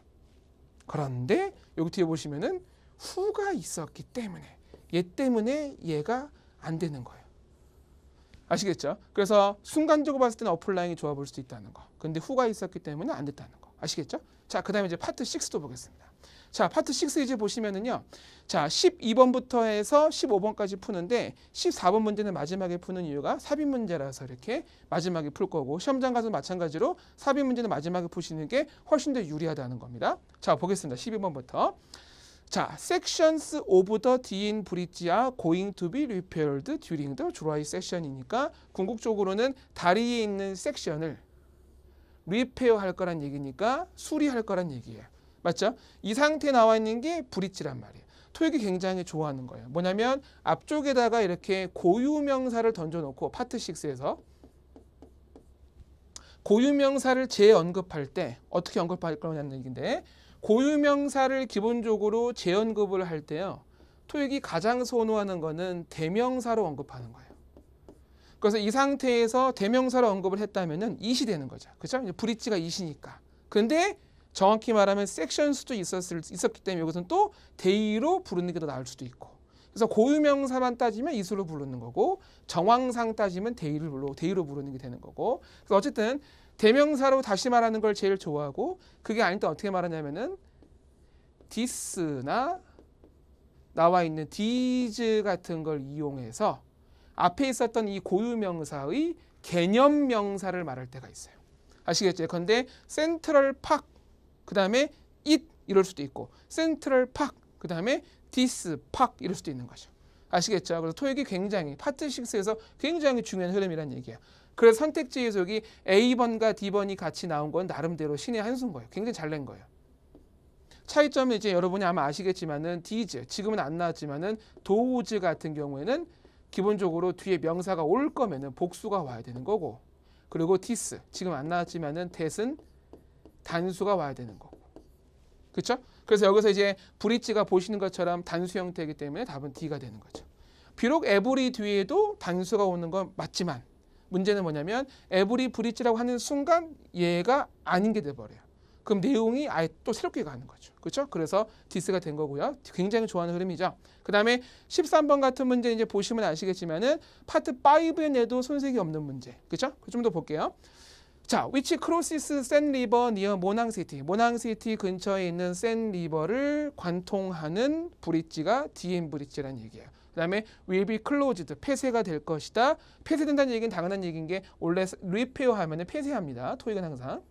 그런데 여기 뒤에 보시면은 who가 있었기 때문에, 얘 때문에 얘가 안 되는 거예요. 아시겠죠? 그래서 순간적으로 봤을 때는 applying이 좋아 보일 수도 있다는 거. 근데 who가 있었기 때문에 안 됐다는 거. 아시겠죠? 자, 그 다음에 이제 파트 6도 보겠습니다. 자, 파트 6 이제 보시면은요. 자, 12번부터 해서 15번까지 푸는데 14번 문제는 마지막에 푸는 이유가 삽입 문제라서 이렇게 마지막에 풀 거고, 시험장 가서 마찬가지로 삽입 문제는 마지막에 푸시는 게 훨씬 더 유리하다는 겁니다. 자, 보겠습니다. 12번부터. 자, sections of the DN bridge are going to be repaired during the dry session이니까 궁극적으로는 다리에 있는 섹션을 리페어 할 거란 얘기니까 수리할 거란 얘기예요. 맞죠? 이 상태에 나와 있는 게 브릿지란 말이에요. 토익이 굉장히 좋아하는 거예요. 뭐냐면 앞쪽에다가 이렇게 고유명사를 던져놓고 파트 6에서 고유명사를 재언급할 때 어떻게 언급할 거냐는 얘기인데, 고유명사를 기본적으로 재언급을 할 때요, 토익이 가장 선호하는 거는 대명사로 언급하는 거예요. 그래서 이 상태에서 대명사로 언급을 했다면은 it이 되는 거죠. 그렇죠? 브릿지가 it이니까. 근데 정확히 말하면 섹션수도 있었기 때문에 여기서는 또 대의로 부르는 게 더 나을 수도 있고. 그래서 고유명사만 따지면 it으로 부르는 거고, 정황상 따지면 대의로 부르는 게 되는 거고. 그래서 어쨌든 대명사로 다시 말하는 걸 제일 좋아하고, 그게 아닐 때 어떻게 말하냐면은 this나 나와 있는 these 같은 걸 이용해서 앞에 있었던 이 고유명사의 개념명사를 말할 때가 있어요. 아시겠죠? 근데 센트럴 팍, 그 다음에 it 이럴 수도 있고, 센트럴 팍, 그 다음에 this 팍 이럴 수도 있는 거죠. 아시겠죠? 그래서 토익이 굉장히 파트 6에서 굉장히 중요한 흐름이란 얘기예요. 그래서 선택지에서 여기 A번과 D번이 같이 나온 건 나름대로 신의 한 수인 거예요. 굉장히 잘 낸 거예요. 차이점은 이제 여러분이 아마 아시겠지만은 these, 지금은 안 나왔지만은 those 같은 경우에는 기본적으로 뒤에 명사가 올 거면은 복수가 와야 되는 거고, 그리고 this, 지금 안 나왔지만은 that은 단수가 와야 되는 거고. 그렇죠? 그래서 여기서 이제 브릿지가 보시는 것처럼 단수 형태이기 때문에 답은 D가 되는 거죠. 비록 every 뒤에도 단수가 오는 건 맞지만 문제는 뭐냐면 every 브릿지라고 하는 순간 얘가 아닌 게 돼버려요. 그럼 내용이 아예 또 새롭게 가는 거죠. 그렇죠? 그래서 this가 된 거고요. 굉장히 좋아하는 흐름이죠. 그 다음에 13번 같은 문제 이제 보시면 아시겠지만은 파트 5에 내도 손색이 없는 문제. 그렇죠? 좀 더 볼게요. 자, which crosses San River near Monang City. 모낭 시티 근처에 있는 샌 리버를 관통하는 브릿지가 DM 브릿지라는 얘기예요. 그 다음에 will be closed. 폐쇄가 될 것이다. 폐쇄된다는 얘기는 당연한 얘기인 게 원래 repair 하면 폐쇄합니다. 토익은 항상.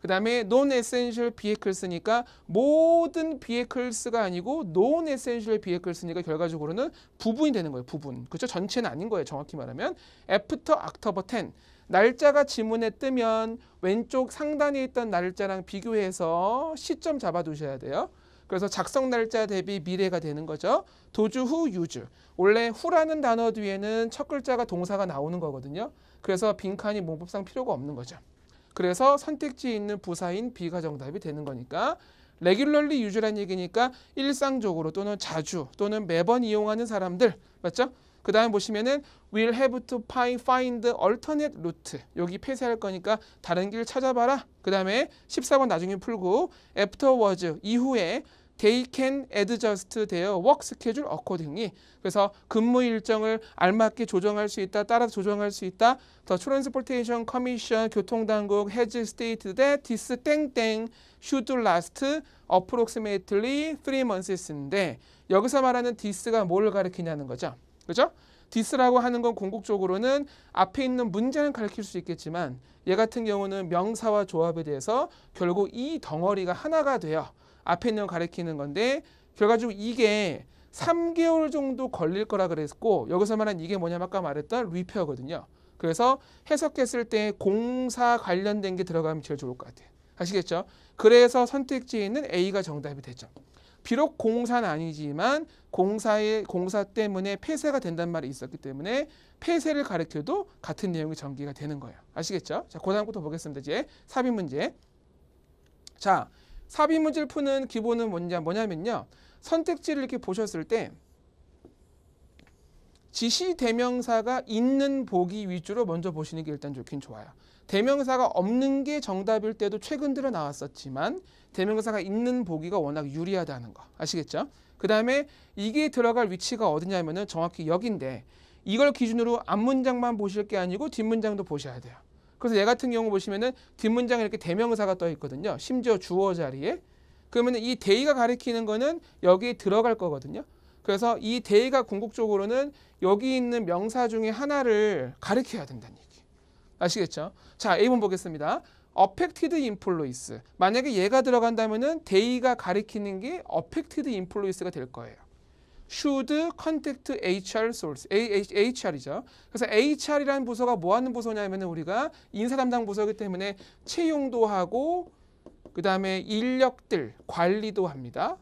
그 다음에 non-essential vehicles니까 모든 vehicles가 아니고 non-essential vehicles니까 결과적으로는 부분이 되는 거예요. 부분. 그렇죠? 전체는 아닌 거예요. 정확히 말하면. After October 10. 날짜가 지문에 뜨면 왼쪽 상단에 있던 날짜랑 비교해서 시점 잡아두셔야 돼요. 그래서 작성 날짜 대비 미래가 되는 거죠. 도주 후 유주. 원래 후라는 단어 뒤에는 첫 글자가 동사가 나오는 거거든요. 그래서 빈칸이 문법상 필요가 없는 거죠. 그래서 선택지에 있는 부사인 B가 정답이 되는 거니까 regularly use란 얘기니까 일상적으로 또는 자주 또는 매번 이용하는 사람들 맞죠? 그 다음에 보시면은 will have to find alternate route. 여기 폐쇄할 거니까 다른 길 찾아봐라. 그 다음에 14번 나중에 풀고 afterwards 이후에 they can adjust their work schedule accordingly. 그래서 근무 일정을 알맞게 조정할 수 있다. 따라서 조정할 수 있다. The Transportation Commission 교통당국 has stated that this 땡땡 should last approximately 3 months인데 여기서 말하는 this가 뭘 가리키냐는 거죠. 그죠? this라고 하는 건 궁극적으로는 앞에 있는 문장을 가리킬 수 있겠지만 얘 같은 경우는 명사와 조합에 대해서 결국 이 덩어리가 하나가 돼요. 앞에 있는 걸 가리키는 건데 결과적으로 이게 3개월 정도 걸릴 거라 그랬고 여기서 말한 이게 뭐냐면 아까 말했던 리페어거든요. 그래서 해석했을 때 공사 관련된 게 들어가면 제일 좋을 것 같아요. 아시겠죠? 그래서 선택지에 있는 A가 정답이 되죠. 비록 공사는 아니지만 공사 때문에 폐쇄가 된다는 말이 있었기 때문에 폐쇄를 가리켜도 같은 내용이 전개가 되는 거예요. 아시겠죠? 자, 그 다음부터 보겠습니다. 이제 삽입 문제. 자, 삽입 문제를 푸는 기본은 뭐냐면요. 선택지를 이렇게 보셨을 때 지시 대명사가 있는 보기 위주로 먼저 보시는 게 일단 좋긴 좋아요. 대명사가 없는 게 정답일 때도 최근 들어 나왔었지만 대명사가 있는 보기가 워낙 유리하다는 거 아시겠죠? 그 다음에 이게 들어갈 위치가 어디냐면은 정확히 여기인데 이걸 기준으로 앞문장만 보실 게 아니고 뒷문장도 보셔야 돼요. 그래서 얘 같은 경우 보시면은 뒷문장에 이렇게 대명사가 떠 있거든요. 심지어 주어 자리에. 그러면 이 they가 가리키는 거는 여기에 들어갈 거거든요. 그래서 이 they가 궁극적으로는 여기 있는 명사 중에 하나를 가리켜야 된다는 얘기. 아시겠죠? 자, A번 보겠습니다. affected employees. 만약에 얘가 들어간다면은 they가 가리키는 게 affected employees가 될 거예요. should contact HR source. HR이죠. 그래서 HR이라는 부서가 뭐 하는 부서냐면은 우리가 인사 담당 부서이기 때문에 채용도 하고 그 다음에 인력들 관리도 합니다.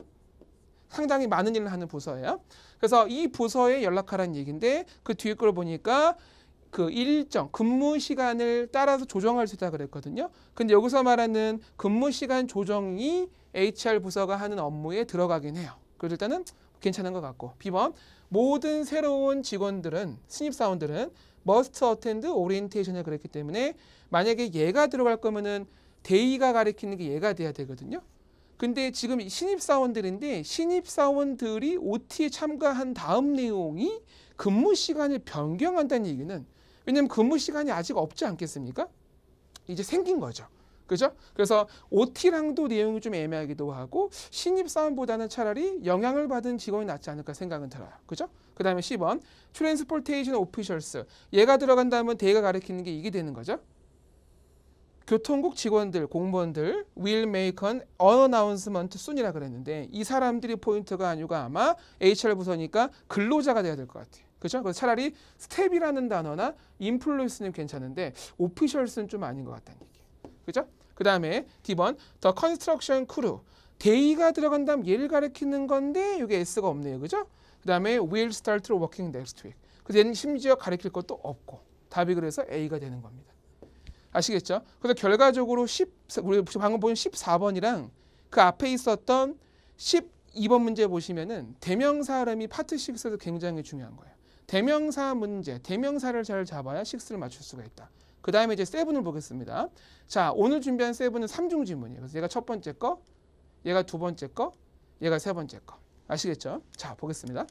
상당히 많은 일을 하는 부서예요. 그래서 이 부서에 연락하라는 얘기인데 그 뒤에 걸 보니까 그 일정 근무 시간을 따라서 조정할 수 있다 그랬거든요. 근데 여기서 말하는 근무 시간 조정이 HR 부서가 하는 업무에 들어가긴 해요. 그래서 일단은 괜찮은 것 같고. B번 모든 새로운 직원들은 신입사원들은 must attend orientation을 그랬기 때문에 만약에 얘가 들어갈 거면은 they가 가리키는 게 얘가 돼야 되거든요. 근데 지금 신입사원들인데 신입사원들이 OT에 참가한 다음 내용이 근무 시간을 변경한다는 얘기는 왜냐하면 근무 시간이 아직 없지 않겠습니까? 이제 생긴 거죠. 그죠? 그래서 OT랑도 내용이 좀 애매하기도 하고 신입사원보다는 차라리 영향을 받은 직원이 낫지 않을까 생각은 들어요. 그죠? 그 다음에 10번 Transportation Officials. 얘가 들어간다면 they가 가리키는 게 이게 되는 거죠. 교통국 직원들, 공무원들 will make an announcement soon이라 그랬는데 이 사람들이 포인트가 아니고 아마 HR 부서니까 근로자가 돼야 될 것 같아요. 그죠? 그래서 차라리 스텝이라는 단어나 인플루언스는 괜찮은데 오피셜스는 좀 아닌 것 같다는 얘기. 그죠? 그 다음에 D번 The construction crew. they가 들어간다면 얘를 가리키는 건데 이게 S가 없네요. 그죠? 그 다음에 will start working next week. 그래서 얘는 심지어 가리킬 것도 없고 답이 그래서 A가 되는 겁니다. 아시겠죠? 그래서 결과적으로 우리 방금 본 14번이랑 그 앞에 있었던 12번 문제 보시면은 대명사 이름이 파트 6에도 굉장히 중요한 거예요. 대명사 문제, 대명사를 잘 잡아야 6를 맞출 수가 있다. 그 다음에 이제 7을 보겠습니다. 자, 오늘 준비한 7은 3중 지문이에요. 그래서 얘가 첫 번째 거, 얘가 두 번째 거, 얘가 세 번째 거. 아시겠죠? 자, 보겠습니다.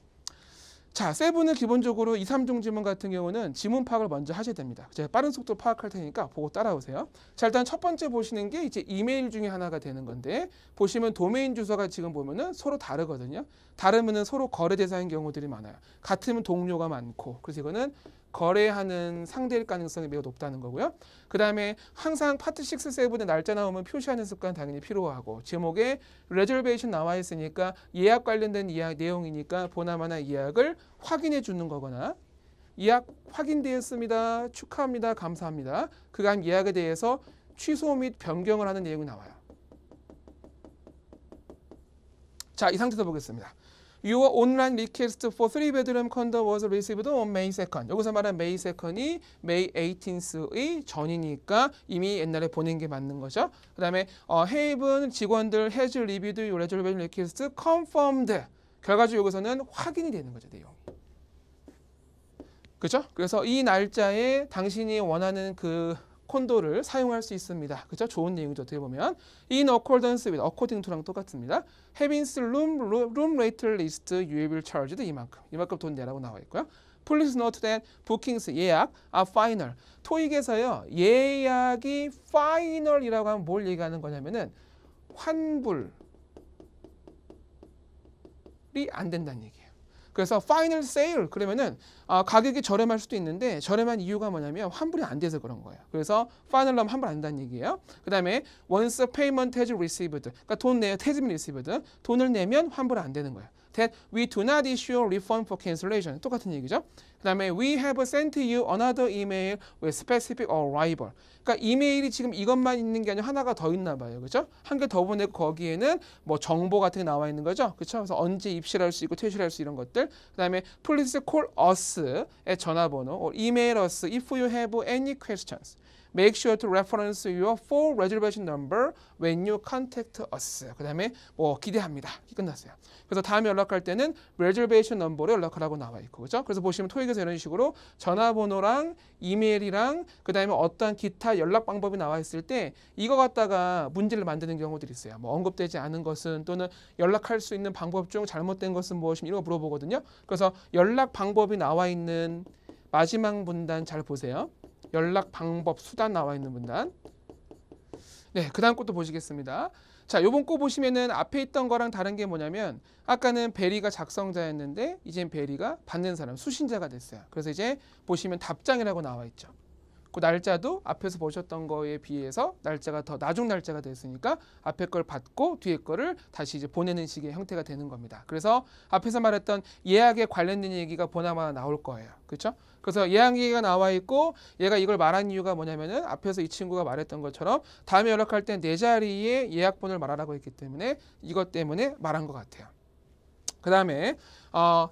자, 세븐은 기본적으로 2, 3종 지문 같은 경우는 지문 파악을 먼저 하셔야 됩니다. 제가 빠른 속도 파악할 테니까 보고 따라오세요. 자, 일단 첫 번째 보시는 게 이제 이메일 중에 하나가 되는 건데, 보시면 도메인 주소가 지금 보면은 서로 다르거든요. 다르면은 서로 거래 대상인 경우들이 많아요. 같으면 동료가 많고, 그래서 이거는 거래하는 상대일 가능성이 매우 높다는 거고요. 그 다음에 항상 파트 6, 7의 날짜 나오면 표시하는 습관 당연히 필요하고, 제목에 레저베이션 나와 있으니까 예약 관련된 내용이니까 보나마나 예약을 확인해 주는 거거나, 예약 확인되었습니다. 축하합니다. 감사합니다. 그간 예약에 대해서 취소 및 변경을 하는 내용이 나와요. 자, 이 상태에서 보겠습니다. Your online request for 3bedroom condo was received on May 2nd. 여기서 말한 May 2nd이 May 18th의 전이니까 이미 옛날에 보낸 게 맞는 거죠. 그 다음에 Haven 직원들 has reviewed your reservation request confirmed. 결과적으로 여기서는 확인이 되는 거죠, 내용이. 그죠? 그래서 이 날짜에 당신이 원하는 그 콘도를 사용할 수 있습니다. 그죠? 좋은 내용이죠. 어떻게 보면 in accordance with, according to랑 똑같습니다. having room rate list you will charged 이만큼 돈 내라고 나와 있고요. Please note that bookings 예약 are final. 토익에서요 예약이 final이라고 하면 뭘 얘기하는 거냐면은 환불이 안 된다는 얘기예요. 그래서 final sale 그러면은 가격이 저렴할 수도 있는데 저렴한 이유가 뭐냐면 환불이 안 돼서 그런 거예요. 그래서 final 하면 환불 안 된다는 얘기예요. 그 다음에 once payment has received, 그러니까 돈 내요, has been received, 돈을 내면 환불 안 되는 거예요. That we do not issue refund for cancellation, 똑같은 얘기죠. 그 다음에 we have sent you another email with specific arrival. 그러니까 이메일이 지금 이것만 있는 게 아니라 하나가 더 있나 봐요. 그죠? 한 개 더 보내고 거기에는 뭐 정보 같은 게 나와 있는 거죠. 그렇죠? 그래서 언제 입실할 수 있고 퇴실할 수 이런 것들. 그 다음에 please call us의 전화번호 or email us if you have any questions. Make sure to reference your full reservation number when you contact us. 그 다음에 뭐 기대합니다. 끝났어요. 그래서 다음에 연락할 때는 reservation number로 연락하라고 나와 있고, 그죠? 그래서 보시면 토익에서 이런 식으로 전화번호랑 이메일이랑 그 다음에 어떠한 기타 연락 방법이 나와 있을 때 이거 갖다가 문제를 만드는 경우들이 있어요. 뭐 언급되지 않은 것은 또는 연락할 수 있는 방법 중 잘못된 것은 무엇이며 이런 거 물어보거든요. 그래서 연락 방법이 나와 있는 마지막 문단 잘 보세요. 연락 방법 수단 나와 있는 문단. 네, 그 다음 것도 보시겠습니다. 자, 요번 거 보시면은 앞에 있던 거랑 다른 게 뭐냐면 아까는 베리가 작성자였는데 이젠 베리가 받는 사람, 수신자가 됐어요. 그래서 이제 보시면 답장이라고 나와 있죠. 그 날짜도 앞에서 보셨던 거에 비해서 날짜가 더 나중 날짜가 됐으니까 앞에 걸 받고 뒤에 거를 다시 이제 보내는 식의 형태가 되는 겁니다. 그래서 앞에서 말했던 예약에 관련된 얘기가 보나마나 나올 거예요. 그렇죠? 그래서 예약 얘기가 나와 있고 얘가 이걸 말한 이유가 뭐냐면은 앞에서 이 친구가 말했던 것처럼 다음에 연락할 때 내 자리에 예약번호를 말하라고 했기 때문에 이것 때문에 말한 것 같아요. 그 다음에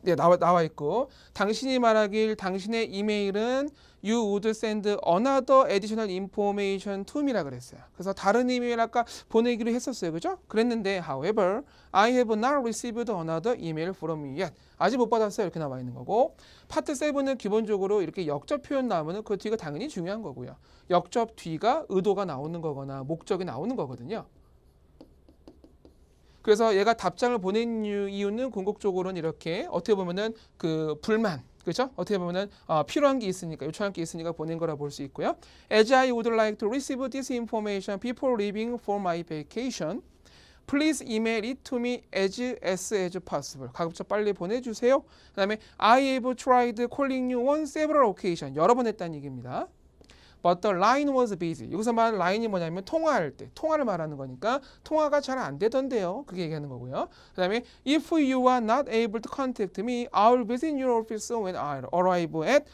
네, 나와 있고 당신이 말하길 당신의 이메일은 You would send another additional information to me라 그랬어요. 그래서 다른 이메일 아까 보내기로 했었어요. 그죠? 그랬는데 however, I have not received another email from you yet. 아직 못 받았어요. 이렇게 나와 있는 거고 파트 7은 기본적으로 이렇게 역접 표현 나오면 그 뒤가 당연히 중요한 거고요. 역접 뒤가 의도가 나오는 거거나 목적이 나오는 거거든요. 그래서 얘가 답장을 보낸 이유는 궁극적으로는 이렇게 어떻게 보면은 그 불만, 그렇죠? 어떻게 보면은 필요한 게 있으니까 요청할 게 있으니까 보낸 거라 볼 수 있고요. As I would like to receive this information before leaving for my vacation, please email it to me as possible. 가급적 빨리 보내주세요. 그다음에 I have tried calling you on several occasions. 여러 번 했다는 얘기입니다. But the line was busy. 여기서 말하는 라인이 뭐냐면 통화할 때, 통화를 말하는 거니까 통화가 잘 안 되던데요. 그게 얘기하는 거고요. 그 다음에 If you are not able to contact me, I will visit your office when I arrive at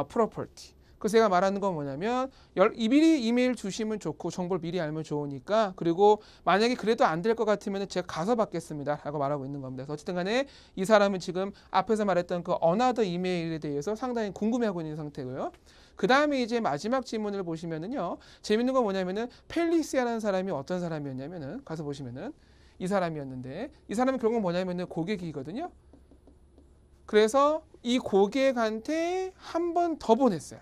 property. 그래서 제가 말하는 건 뭐냐면 미리 이메일 주시면 좋고 정보를 미리 알면 좋으니까 그리고 만약에 그래도 안 될 것 같으면 제가 가서 받겠습니다 라고 말하고 있는 겁니다. 그래서 어쨌든 간에 이 사람은 지금 앞에서 말했던 그 another 이메일에 대해서 상당히 궁금해하고 있는 상태고요. 그 다음에 이제 마지막 질문을 보시면은요. 재밌는 건 뭐냐면은 펠리시아라는 사람이 어떤 사람이었냐면은 가서 보시면은 이 사람이었는데 이 사람은 결국 뭐냐면은 고객이거든요. 그래서 이 고객한테 한 번 더 보냈어요.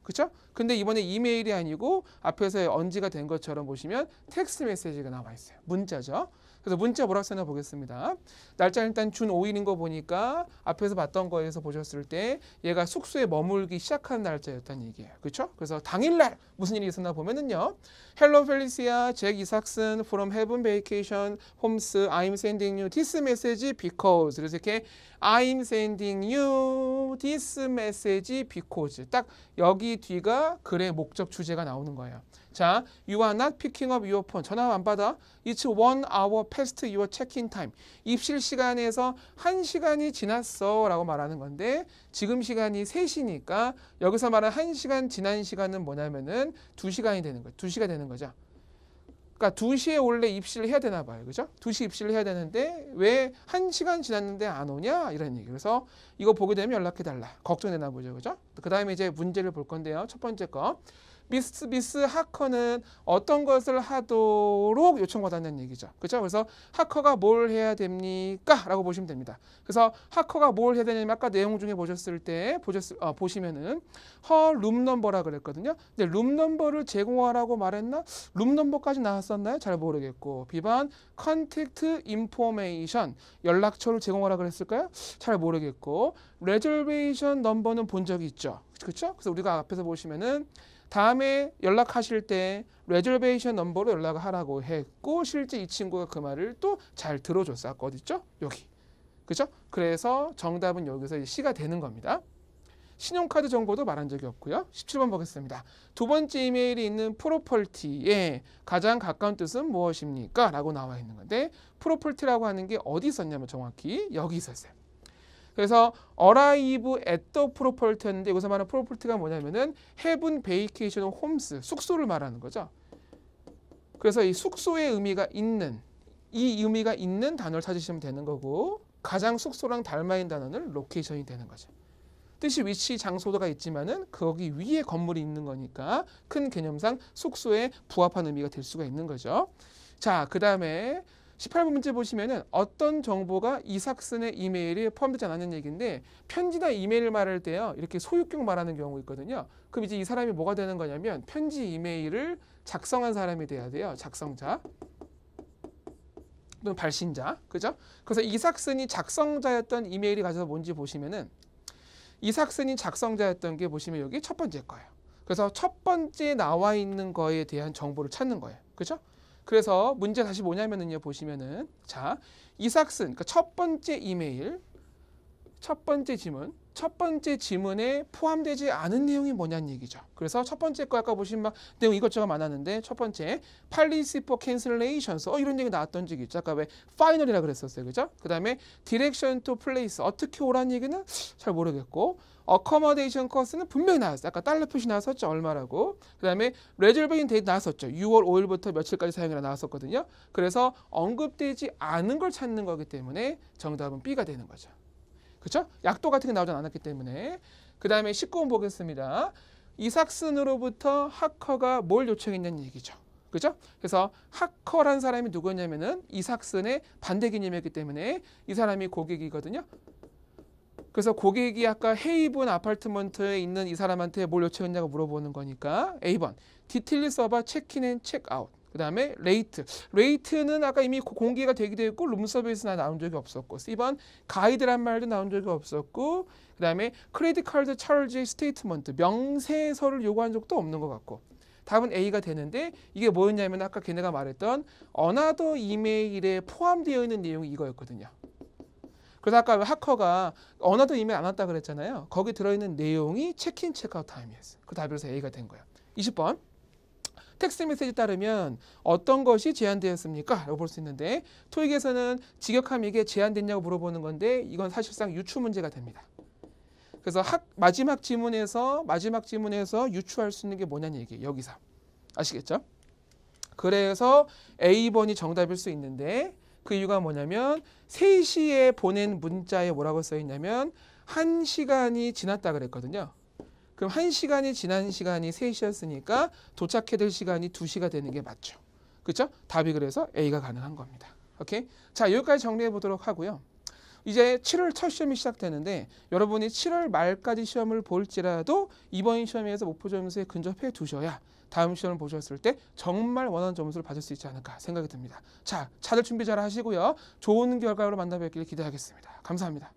그렇죠? 근데 이번에 이메일이 아니고 앞에서 언지가 된 것처럼 보시면 텍스트 메시지가 나와 있어요. 문자죠. 그래서 문자 뭐라고 쓰나 보겠습니다. 날짜 일단 준 5일인 거 보니까 앞에서 봤던 거에서 보셨을 때 얘가 숙소에 머물기 시작한 날짜였다는 얘기예요. 그렇죠? 그래서 당일날 무슨 일이 있었나 보면은요. Hello Felicia, Jack Isaacson from Heaven Vacation Homes. I'm sending you this message because. 그래서 이렇게 I'm sending you this message because. 딱 여기 뒤가 글의 목적 주제가 나오는 거예요. 자, you are not picking up your phone. 전화 안 받아. It's 1 hour past your check-in time. 입실 시간에서 1시간이 지났어 라고 말하는 건데 지금 시간이 3시니까 여기서 말하는 1시간 지난 시간은 뭐냐면은 2시간이 되는 거예요. 2시가 되는 거죠. 그러니까 2시에 원래 입실을 해야 되나 봐요. 그죠? 2시 입실을 해야 되는데 왜 1시간 지났는데 안 오냐? 이런 얘기. 그래서 이거 보게 되면 연락해달라. 걱정되나 보죠. 그죠? 그 다음에 이제 문제를 볼 건데요. 첫 번째 거. 미스 하커는 어떤 것을 하도록 요청받았는 얘기죠. 그렇죠? 그래서 하커가 뭘 해야 됩니까? 라고 보시면 됩니다. 그래서 하커가 뭘 해야 되냐면 아까 내용 중에 보셨을 때 보시면은 her room number라 그랬거든요. 근데 룸 넘버를 제공하라고 말했나? 룸 넘버까지 나왔었나요? 잘 모르겠고. 비반 contact information 연락처를 제공하라 그랬을까요? 잘 모르겠고. reservation number는 본 적이 있죠. 그렇죠? 그래서 우리가 앞에서 보시면은 다음에 연락하실 때 레저베이션 넘버로 연락을 하라고 했고 실제 이 친구가 그 말을 또 잘 들어줬어. 아까 어디 있죠? 여기. 그죠? 그래서 정답은 여기서 C가 되는 겁니다. 신용카드 정보도 말한 적이 없고요. 17번 보겠습니다. 두 번째 이메일이 있는 프로퍼티의 가장 가까운 뜻은 무엇입니까? 라고 나와 있는 건데 프로퍼티라고 하는 게 어디 있었냐면 정확히 여기 있었어요. 그래서 arrive at the property였는데 여기서 말하는 property가 뭐냐면은 heaven vacation homes 숙소를 말하는 거죠. 그래서 이 숙소의 의미가 있는 이 의미가 있는 단어를 찾으시면 되는 거고 가장 숙소랑 닮아 있는 단어는 location이 되는 거죠. 뜻이 위치 장소도가 있지만은 거기 위에 건물이 있는 거니까 큰 개념상 숙소에 부합한 의미가 될 수가 있는 거죠. 자, 그다음에 18번 문제 보시면은 어떤 정보가 이삭슨의 이메일에 포함되지 않았는 얘기인데 편지나 이메일을 말할 때요. 이렇게 소유격 말하는 경우 있거든요. 그럼 이제 이 사람이 뭐가 되는 거냐면 편지 이메일을 작성한 사람이 돼야 돼요. 작성자. 또는 발신자. 그죠? 그래서 이삭슨이 작성자였던 이메일이 가져서 뭔지 보시면은 이삭슨이 작성자였던 게 보시면 여기 첫 번째 거예요. 그래서 첫 번째 나와 있는 거에 대한 정보를 찾는 거예요. 그죠? 그래서 문제 다시 뭐냐면은요 보시면은 자 이삭슨 그러니까 첫 번째 이메일 첫 번째 지문에 포함되지 않은 내용이 뭐냐는 얘기죠. 그래서 첫 번째 거 아까 보시면 막 내용 이것저것 많았는데 첫 번째 policy for cancellations 이런 얘기 나왔던 적이 있죠. 아까 왜 final이라 그랬었어요. 그죠? 그다음에 direction to place 어떻게 오라는 얘기는 잘 모르겠고 accommodation cost는 분명히 나왔어요. 아까 달러 표시 나왔었죠. 얼마라고. 그다음에 reservation date 나왔었죠. 6월 5일부터 며칠까지 사용이라 나왔었거든요. 그래서 언급되지 않은 걸 찾는 거기 때문에 정답은 B가 되는 거죠. 그렇죠? 약도 같은 게 나오지 않았기 때문에. 그다음에 19번 보겠습니다. 이삭슨으로부터 하커가 뭘 요청했냐는 얘기죠. 그죠? 그래서 하커란 사람이 누구냐면은 이삭슨의 반대 개념이었기 때문에 이 사람이 고객이거든요. 그래서 고객이 아까 헤이븐 아파트먼트에 있는 이 사람한테 뭘 요청했냐고 물어보는 거니까 A번 디테일스 about 체크인 앤 체크아웃 그 다음에 레이트는 아까 이미 공개가 되기도 했고 룸 서비스나 나온 적이 없었고 C번 가이드란 말도 나온 적이 없었고 그 다음에 크레딧 카드 차르지 스테이트먼트 명세서를 요구한 적도 없는 것 같고 답은 A가 되는데 이게 뭐였냐면 아까 걔네가 말했던 어나더 이메일에 포함되어 있는 내용이 이거였거든요. 그래서 아까 하커가 어나더 이메일 안 왔다 그랬잖아요. 거기 들어있는 내용이 체크인 체크아웃 타임이었어요. 그 답에서 A가 된 거예요. 20번 텍스트 메시지에 따르면 어떤 것이 제한되었습니까? 라고 볼 수 있는데 토익에서는 직역하면 이게 제한됐냐고 물어보는 건데 이건 사실상 유추 문제가 됩니다. 그래서 마지막 지문에서 유추할 수 있는 게 뭐냐는 얘기예요. 여기서. 아시겠죠? 그래서 A번이 정답일 수 있는데 그 이유가 뭐냐면 3시에 보낸 문자에 뭐라고 써있냐면 1시간이 지났다 그랬거든요. 그럼 1시간이 지난 시간이 3시였으니까 도착해야 될 시간이 2시가 되는 게 맞죠. 그렇죠? 답이 그래서 A가 가능한 겁니다. 오케이? 자, 여기까지 정리해 보도록 하고요. 이제 7월 첫 시험이 시작되는데 여러분이 7월 말까지 시험을 볼지라도 이번 시험에서 목표 점수에 근접해 두셔야 다음 시험을 보셨을 때 정말 원하는 점수를 받을 수 있지 않을까 생각이 듭니다. 자, 차들 준비 잘 하시고요. 좋은 결과로 만나 뵙길 기대하겠습니다. 감사합니다.